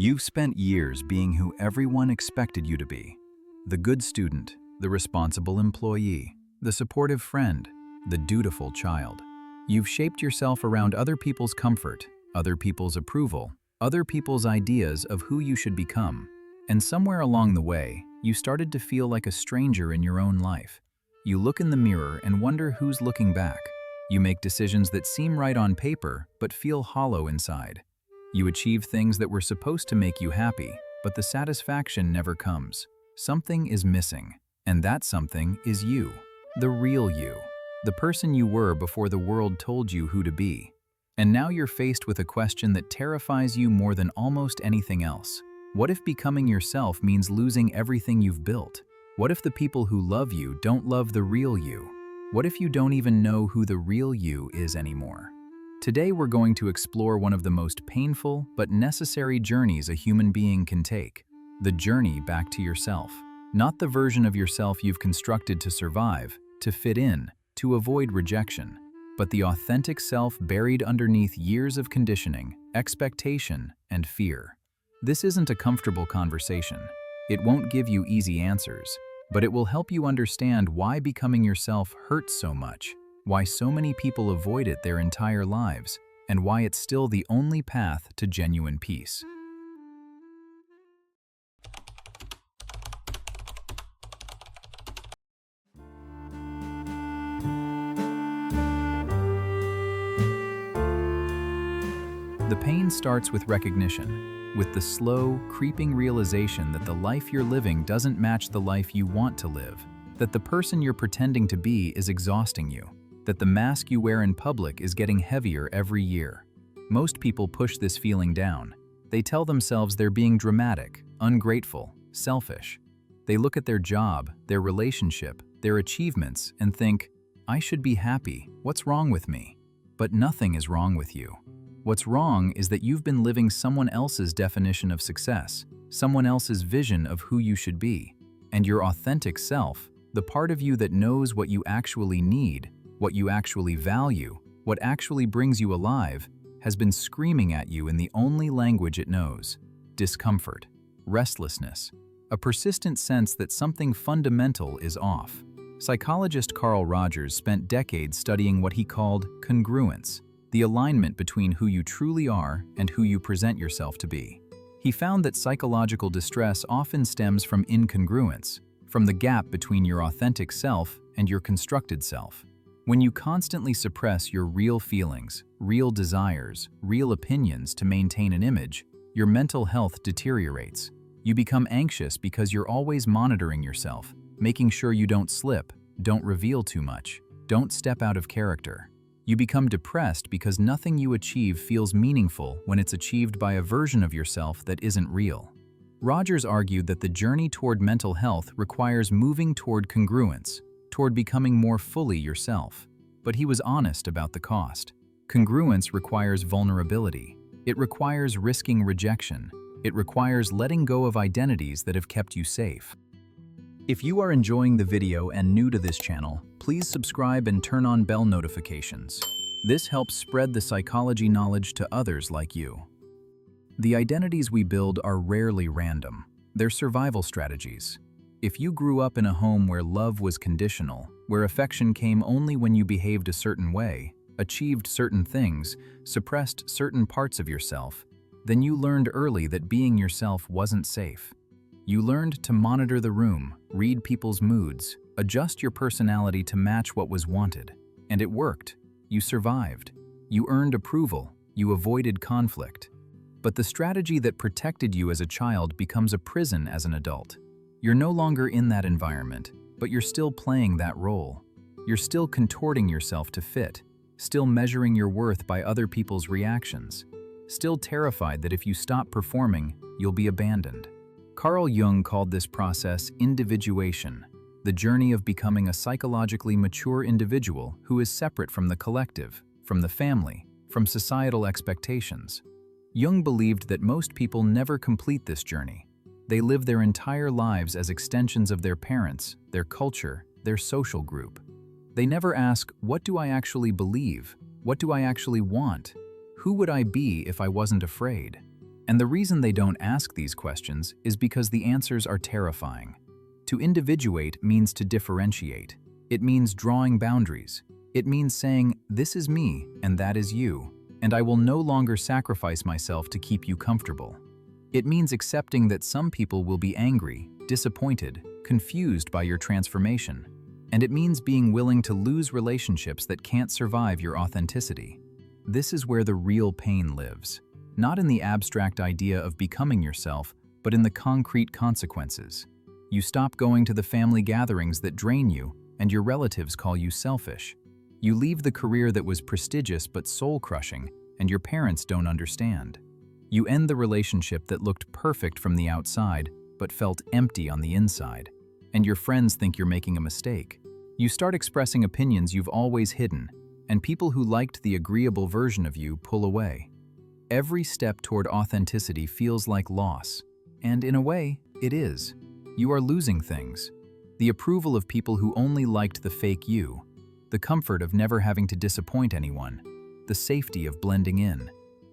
You've spent years being who everyone expected you to be. The good student, the responsible employee, the supportive friend, the dutiful child. You've shaped yourself around other people's comfort, other people's approval, other people's ideas of who you should become. And somewhere along the way, you started to feel like a stranger in your own life. You look in the mirror and wonder who's looking back. You make decisions that seem right on paper, but feel hollow inside. You achieve things that were supposed to make you happy, but the satisfaction never comes. Something is missing, and that something is you, the real you, the person you were before the world told you who to be. And now you're faced with a question that terrifies you more than almost anything else. What if becoming yourself means losing everything you've built? What if the people who love you don't love the real you? What if you don't even know who the real you is anymore? Today we're going to explore one of the most painful but necessary journeys a human being can take. The journey back to yourself. Not the version of yourself you've constructed to survive, to fit in, to avoid rejection, but the authentic self buried underneath years of conditioning, expectation, and fear. This isn't a comfortable conversation. It won't give you easy answers, but it will help you understand why becoming yourself hurts so much, why so many people avoid it their entire lives, and why it's still the only path to genuine peace. The pain starts with recognition, with the slow, creeping realization that the life you're living doesn't match the life you want to live, that the person you're pretending to be is exhausting you, that the mask you wear in public is getting heavier every year. Most people push this feeling down. They tell themselves they're being dramatic, ungrateful, selfish. They look at their job, their relationship, their achievements, and think, "I should be happy. What's wrong with me?" But nothing is wrong with you. What's wrong is that you've been living someone else's definition of success, someone else's vision of who you should be. And your authentic self, the part of you that knows what you actually need, what you actually value, what actually brings you alive, has been screaming at you in the only language it knows: discomfort, restlessness, a persistent sense that something fundamental is off. Psychologist Carl Rogers spent decades studying what he called congruence, the alignment between who you truly are and who you present yourself to be. He found that psychological distress often stems from incongruence, from the gap between your authentic self and your constructed self. When you constantly suppress your real feelings, real desires, real opinions to maintain an image, your mental health deteriorates. You become anxious because you're always monitoring yourself, making sure you don't slip, don't reveal too much, don't step out of character. You become depressed because nothing you achieve feels meaningful when it's achieved by a version of yourself that isn't real. Rogers argued that the journey toward mental health requires moving toward congruence, toward becoming more fully yourself. But he was honest about the cost. Congruence requires vulnerability. It requires risking rejection. It requires letting go of identities that have kept you safe. If you are enjoying the video and new to this channel, please subscribe and turn on bell notifications. This helps spread the psychology knowledge to others like you. The identities we build are rarely random. They're survival strategies. If you grew up in a home where love was conditional, where affection came only when you behaved a certain way, achieved certain things, suppressed certain parts of yourself, then you learned early that being yourself wasn't safe. You learned to monitor the room, read people's moods, adjust your personality to match what was wanted. And it worked. You survived. You earned approval. You avoided conflict. But the strategy that protected you as a child becomes a prison as an adult. You're no longer in that environment, but you're still playing that role. You're still contorting yourself to fit, still measuring your worth by other people's reactions, still terrified that if you stop performing, you'll be abandoned. Carl Jung called this process individuation, the journey of becoming a psychologically mature individual who is separate from the collective, from the family, from societal expectations. Jung believed that most people never complete this journey. They live their entire lives as extensions of their parents, their culture, their social group. They never ask, what do I actually believe? What do I actually want? Who would I be if I wasn't afraid? And the reason they don't ask these questions is because the answers are terrifying. To individuate means to differentiate. It means drawing boundaries. It means saying, this is me and that is you, and I will no longer sacrifice myself to keep you comfortable. It means accepting that some people will be angry, disappointed, confused by your transformation. And it means being willing to lose relationships that can't survive your authenticity. This is where the real pain lives. Not in the abstract idea of becoming yourself, but in the concrete consequences. You stop going to the family gatherings that drain you, and your relatives call you selfish. You leave the career that was prestigious but soul-crushing, and your parents don't understand. You end the relationship that looked perfect from the outside, but felt empty on the inside, and your friends think you're making a mistake. You start expressing opinions you've always hidden, and people who liked the agreeable version of you pull away. Every step toward authenticity feels like loss, and in a way, it is. You are losing things. The approval of people who only liked the fake you, the comfort of never having to disappoint anyone, the safety of blending in,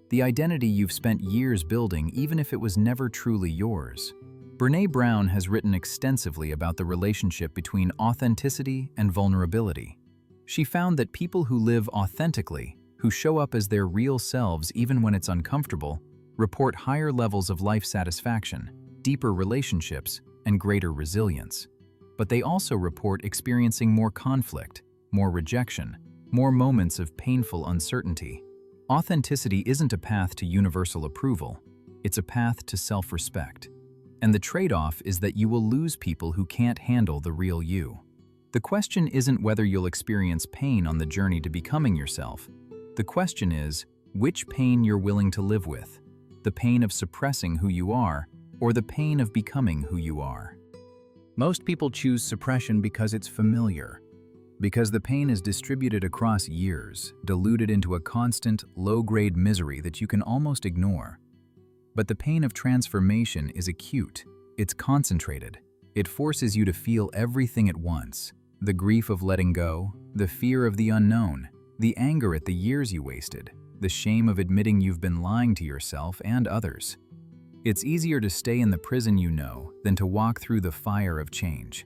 the identity you've spent years building even if it was never truly yours. Brené Brown has written extensively about the relationship between authenticity and vulnerability. She found that people who live authentically, who show up as their real selves even when it's uncomfortable, report higher levels of life satisfaction, deeper relationships, and greater resilience. But they also report experiencing more conflict, more rejection, more moments of painful uncertainty. Authenticity isn't a path to universal approval, it's a path to self-respect. And the trade-off is that you will lose people who can't handle the real you. The question isn't whether you'll experience pain on the journey to becoming yourself. The question is, which pain you're willing to live with, the pain of suppressing who you are, or the pain of becoming who you are. Most people choose suppression because it's familiar, because the pain is distributed across years, diluted into a constant, low-grade misery that you can almost ignore. But the pain of transformation is acute, it's concentrated, it forces you to feel everything at once, the grief of letting go, the fear of the unknown, the anger at the years you wasted, the shame of admitting you've been lying to yourself and others. It's easier to stay in the prison you know than to walk through the fire of change.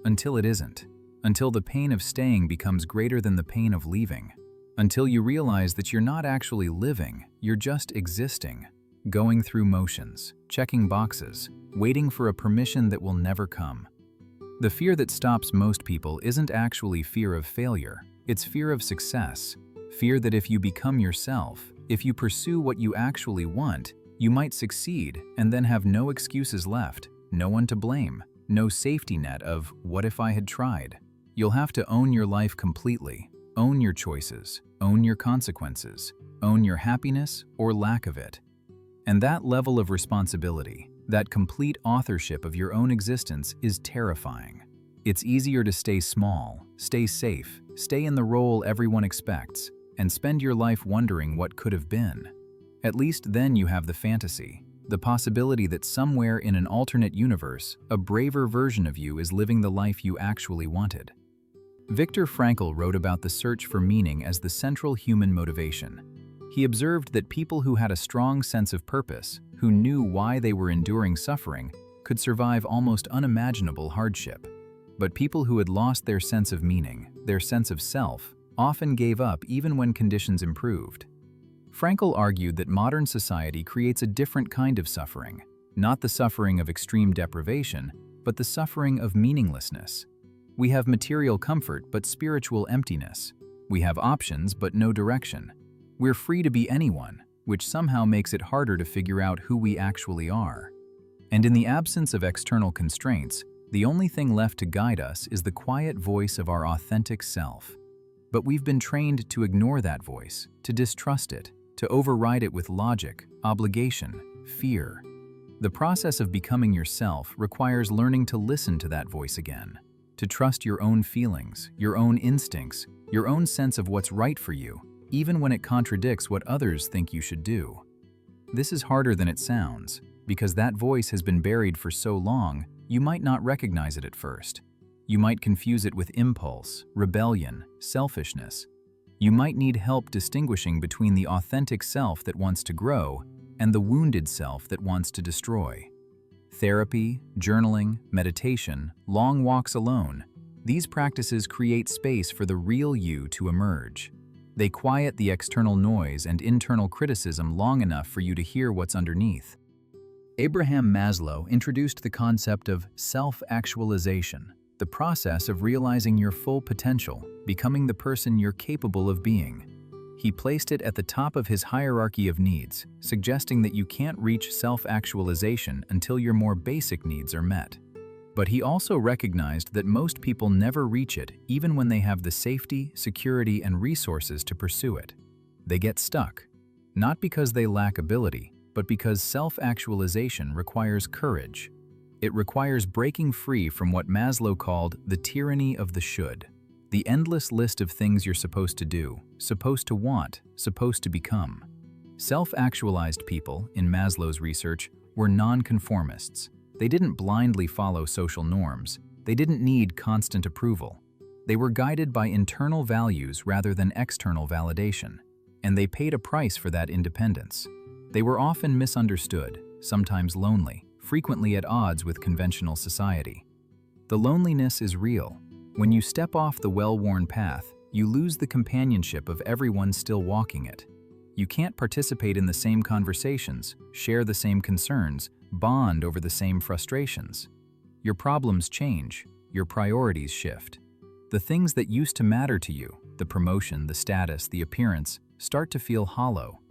Until it isn't. Until the pain of staying becomes greater than the pain of leaving. Until you realize that you're not actually living, you're just existing. Going through motions, checking boxes, waiting for a permission that will never come. The fear that stops most people isn't actually fear of failure. It's fear of success, fear that if you become yourself, if you pursue what you actually want, you might succeed and then have no excuses left, no one to blame, no safety net of what if I had tried. You'll have to own your life completely, own your choices, own your consequences, own your happiness or lack of it. And that level of responsibility, that complete authorship of your own existence is terrifying. It's easier to stay small, stay safe, stay in the role everyone expects, and spend your life wondering what could have been. At least then you have the fantasy, the possibility that somewhere in an alternate universe, a braver version of you is living the life you actually wanted. Viktor Frankl wrote about the search for meaning as the central human motivation. He observed that people who had a strong sense of purpose, who knew why they were enduring suffering, could survive almost unimaginable hardship. But people who had lost their sense of meaning, their sense of self, often gave up even when conditions improved. Frankl argued that modern society creates a different kind of suffering, not the suffering of extreme deprivation, but the suffering of meaninglessness. We have material comfort but spiritual emptiness. We have options but no direction. We're free to be anyone, which somehow makes it harder to figure out who we actually are. And in the absence of external constraints, the only thing left to guide us is the quiet voice of our authentic self. But we've been trained to ignore that voice, to distrust it, to override it with logic, obligation, fear. The process of becoming yourself requires learning to listen to that voice again, to trust your own feelings, your own instincts, your own sense of what's right for you, even when it contradicts what others think you should do. This is harder than it sounds, because that voice has been buried for so long, you might not recognize it at first. You might confuse it with impulse, rebellion, selfishness. You might need help distinguishing between the authentic self that wants to grow and the wounded self that wants to destroy. Therapy, journaling, meditation, long walks alone, these practices create space for the real you to emerge. They quiet the external noise and internal criticism long enough for you to hear what's underneath. Abraham Maslow introduced the concept of self-actualization, the process of realizing your full potential, becoming the person you're capable of being. He placed it at the top of his hierarchy of needs, suggesting that you can't reach self-actualization until your more basic needs are met. But he also recognized that most people never reach it, even when they have the safety, security, and resources to pursue it. They get stuck, not because they lack ability, but because self-actualization requires courage. It requires breaking free from what Maslow called the tyranny of the should, the endless list of things you're supposed to do, supposed to want, supposed to become. Self-actualized people, in Maslow's research, were nonconformists. They didn't blindly follow social norms. They didn't need constant approval. They were guided by internal values rather than external validation, and they paid a price for that independence. They were often misunderstood, sometimes lonely, frequently at odds with conventional society. The loneliness is real. When you step off the well-worn path, you lose the companionship of everyone still walking it. You can't participate in the same conversations, share the same concerns, bond over the same frustrations. Your problems change, your priorities shift. The things that used to matter to you, the promotion, the status, the appearance, start to feel hollow.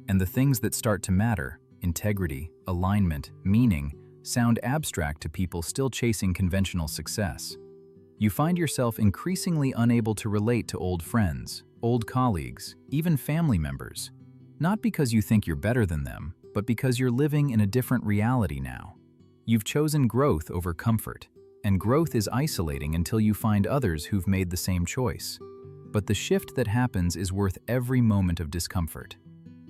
And the things that start to matter, integrity, alignment, meaning, sound abstract to people still chasing conventional success. You find yourself increasingly unable to relate to old friends, old colleagues, even family members. Not because you think you're better than them, but because you're living in a different reality now. You've chosen growth over comfort, and growth is isolating until you find others who've made the same choice. But the shift that happens is worth every moment of discomfort.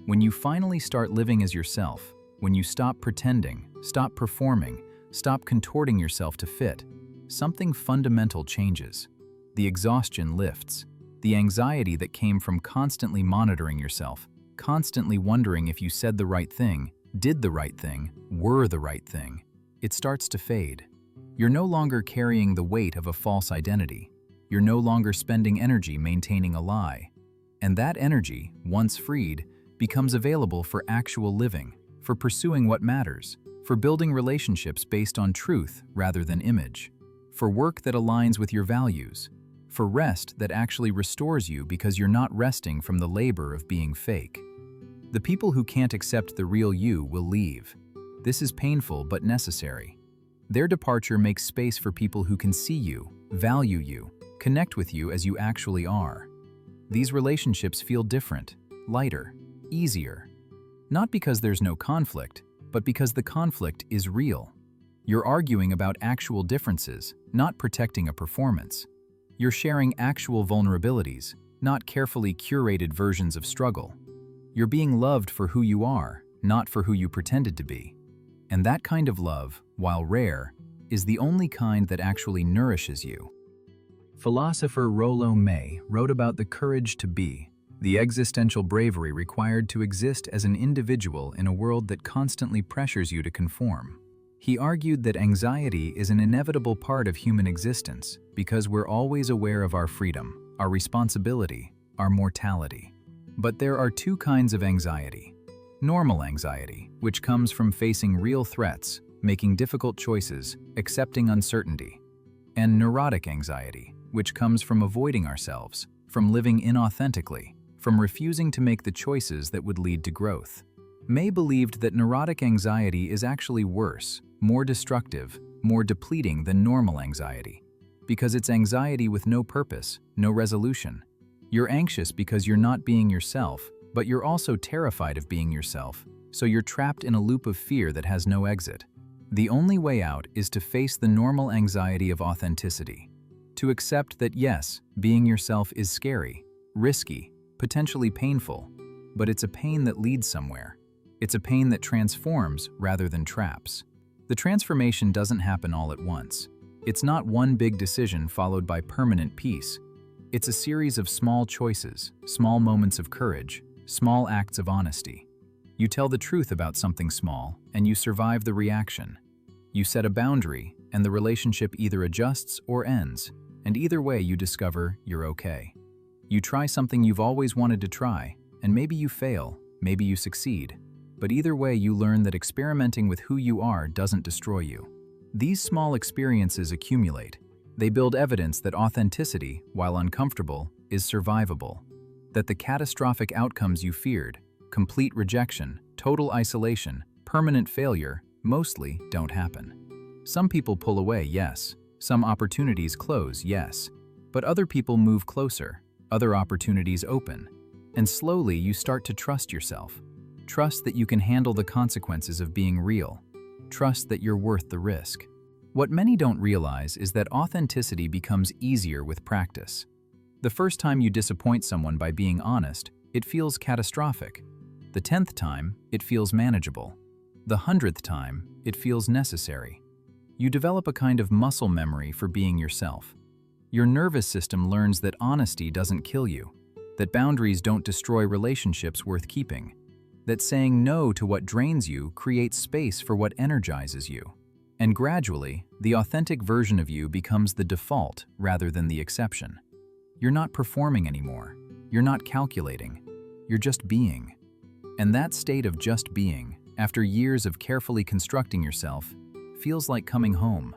When you finally start living as yourself, when you stop pretending, stop performing, stop contorting yourself to fit, something fundamental changes. The exhaustion lifts. The anxiety that came from constantly monitoring yourself, constantly wondering if you said the right thing, did the right thing, were the right thing, it starts to fade. You're no longer carrying the weight of a false identity. You're no longer spending energy maintaining a lie. And that energy, once freed, becomes available for actual living, for pursuing what matters, for building relationships based on truth rather than image, for work that aligns with your values, for rest that actually restores you because you're not resting from the labor of being fake. The people who can't accept the real you will leave. This is painful but necessary. Their departure makes space for people who can see you, value you, connect with you as you actually are. These relationships feel different, lighter, easier. Not because there's no conflict, but because the conflict is real. You're arguing about actual differences, not protecting a performance. You're sharing actual vulnerabilities, not carefully curated versions of struggle. You're being loved for who you are, not for who you pretended to be. And that kind of love, while rare, is the only kind that actually nourishes you. Philosopher Rollo May wrote about the courage to be, the existential bravery required to exist as an individual in a world that constantly pressures you to conform. He argued that anxiety is an inevitable part of human existence because we're always aware of our freedom, our responsibility, our mortality. But there are two kinds of anxiety. Normal anxiety, which comes from facing real threats, making difficult choices, accepting uncertainty. And neurotic anxiety, which comes from avoiding ourselves, from living inauthentically, from refusing to make the choices that would lead to growth. May believed that neurotic anxiety is actually worse, more destructive, more depleting than normal anxiety, because it's anxiety with no purpose, no resolution. You're anxious because you're not being yourself, but you're also terrified of being yourself, so you're trapped in a loop of fear that has no exit. The only way out is to face the normal anxiety of authenticity, to accept that yes, being yourself is scary, risky, potentially painful, but it's a pain that leads somewhere. It's a pain that transforms rather than traps. The transformation doesn't happen all at once. It's not one big decision followed by permanent peace. It's a series of small choices, small moments of courage, small acts of honesty. You tell the truth about something small, and you survive the reaction. You set a boundary, and the relationship either adjusts or ends, and either way you discover you're okay. You try something you've always wanted to try, and maybe you fail, maybe you succeed, but either way you learn that experimenting with who you are doesn't destroy you. These small experiences accumulate. They build evidence that authenticity, while uncomfortable, is survivable. That the catastrophic outcomes you feared, complete rejection, total isolation, permanent failure, mostly don't happen. Some people pull away, yes. Some opportunities close, yes. But other people move closer, other opportunities open. And slowly you start to trust yourself. Trust that you can handle the consequences of being real. Trust that you're worth the risk. What many don't realize is that authenticity becomes easier with practice. The first time you disappoint someone by being honest, it feels catastrophic. The 10th time, it feels manageable. The 100th time, it feels necessary. You develop a kind of muscle memory for being yourself. Your nervous system learns that honesty doesn't kill you, that boundaries don't destroy relationships worth keeping, that saying no to what drains you creates space for what energizes you. And gradually, the authentic version of you becomes the default rather than the exception. You're not performing anymore. You're not calculating. You're just being. And that state of just being, after years of carefully constructing yourself, feels like coming home.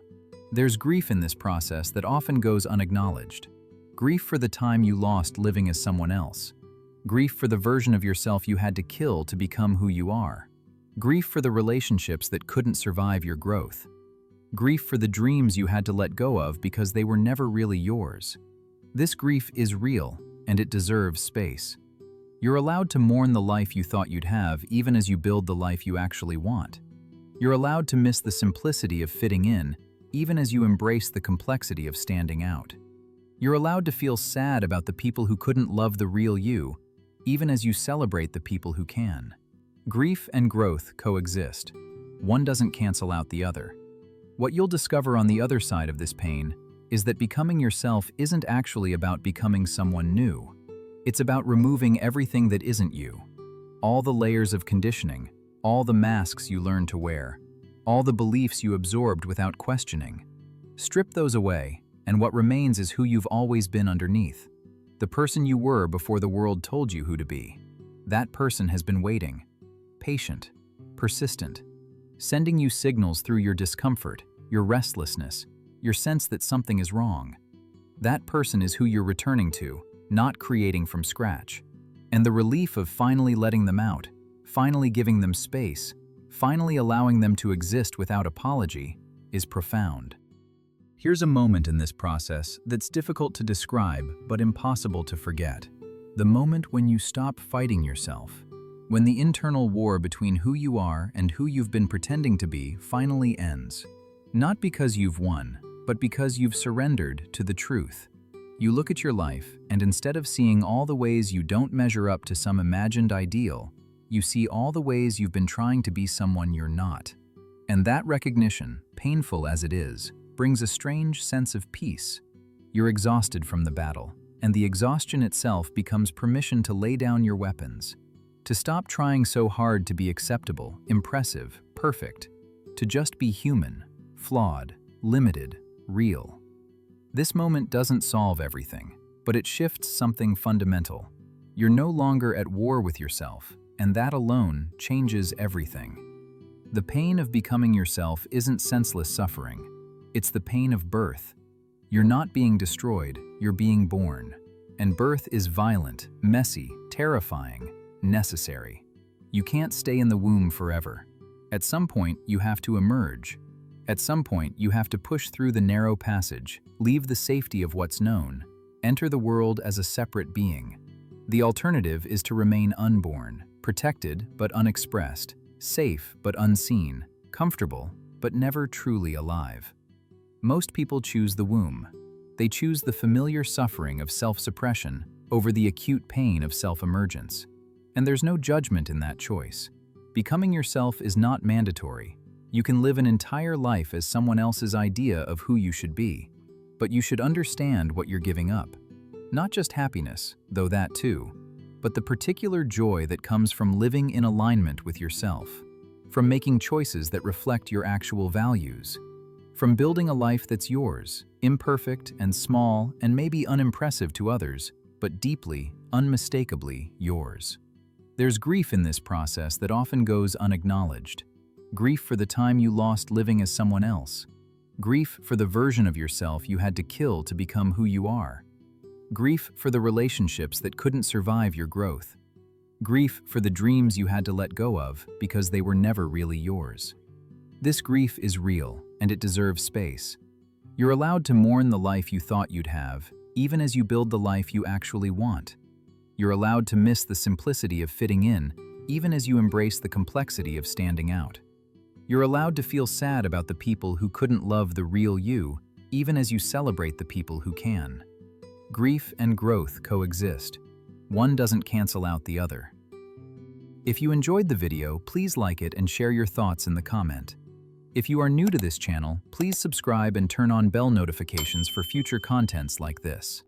There's grief in this process that often goes unacknowledged. Grief for the time you lost living as someone else. Grief for the version of yourself you had to kill to become who you are. Grief for the relationships that couldn't survive your growth. Grief for the dreams you had to let go of because they were never really yours. This grief is real, and it deserves space. You're allowed to mourn the life you thought you'd have even as you build the life you actually want. You're allowed to miss the simplicity of fitting in, even as you embrace the complexity of standing out. You're allowed to feel sad about the people who couldn't love the real you, even as you celebrate the people who can. Grief and growth coexist. One doesn't cancel out the other. What you'll discover on the other side of this pain is that becoming yourself isn't actually about becoming someone new. It's about removing everything that isn't you. All the layers of conditioning, all the masks you learned to wear, all the beliefs you absorbed without questioning. Strip those away, and what remains is who you've always been underneath. The person you were before the world told you who to be. That person has been waiting, patient, persistent, sending you signals through your discomfort, your restlessness, your sense that something is wrong. That person is who you're returning to, not creating from scratch. And the relief of finally letting them out, finally giving them space, finally allowing them to exist without apology, is profound. Here's a moment in this process that's difficult to describe but impossible to forget. The moment when you stop fighting yourself. When the internal war between who you are and who you've been pretending to be finally ends. Not because you've won, but because you've surrendered to the truth. You look at your life, and instead of seeing all the ways you don't measure up to some imagined ideal, you see all the ways you've been trying to be someone you're not. And that recognition, painful as it is, brings a strange sense of peace. You're exhausted from the battle, and the exhaustion itself becomes permission to lay down your weapons. To stop trying so hard to be acceptable, impressive, perfect. To just be human, flawed, limited, real. This moment doesn't solve everything, but it shifts something fundamental. You're no longer at war with yourself, and that alone changes everything. The pain of becoming yourself isn't senseless suffering. It's the pain of birth. You're not being destroyed, you're being born. And birth is violent, messy, terrifying, necessary. You can't stay in the womb forever. At some point, you have to emerge. At some point, you have to push through the narrow passage, leave the safety of what's known, enter the world as a separate being. The alternative is to remain unborn, protected but unexpressed, safe but unseen, comfortable but never truly alive. Most people choose the womb. They choose the familiar suffering of self-suppression over the acute pain of self-emergence. And there's no judgment in that choice. Becoming yourself is not mandatory. You can live an entire life as someone else's idea of who you should be. But you should understand what you're giving up. Not just happiness, though that too, but the particular joy that comes from living in alignment with yourself, from making choices that reflect your actual values, from building a life that's yours, imperfect and small and maybe unimpressive to others, but deeply, unmistakably yours. There's grief in this process that often goes unacknowledged. Grief for the time you lost living as someone else. Grief for the version of yourself you had to kill to become who you are. Grief for the relationships that couldn't survive your growth. Grief for the dreams you had to let go of because they were never really yours. This grief is real, and it deserves space. You're allowed to mourn the life you thought you'd have, even as you build the life you actually want. You're allowed to miss the simplicity of fitting in, even as you embrace the complexity of standing out. You're allowed to feel sad about the people who couldn't love the real you, even as you celebrate the people who can. Grief and growth coexist. One doesn't cancel out the other. If you enjoyed the video, please like it and share your thoughts in the comment. If you are new to this channel, please subscribe and turn on bell notifications for future contents like this.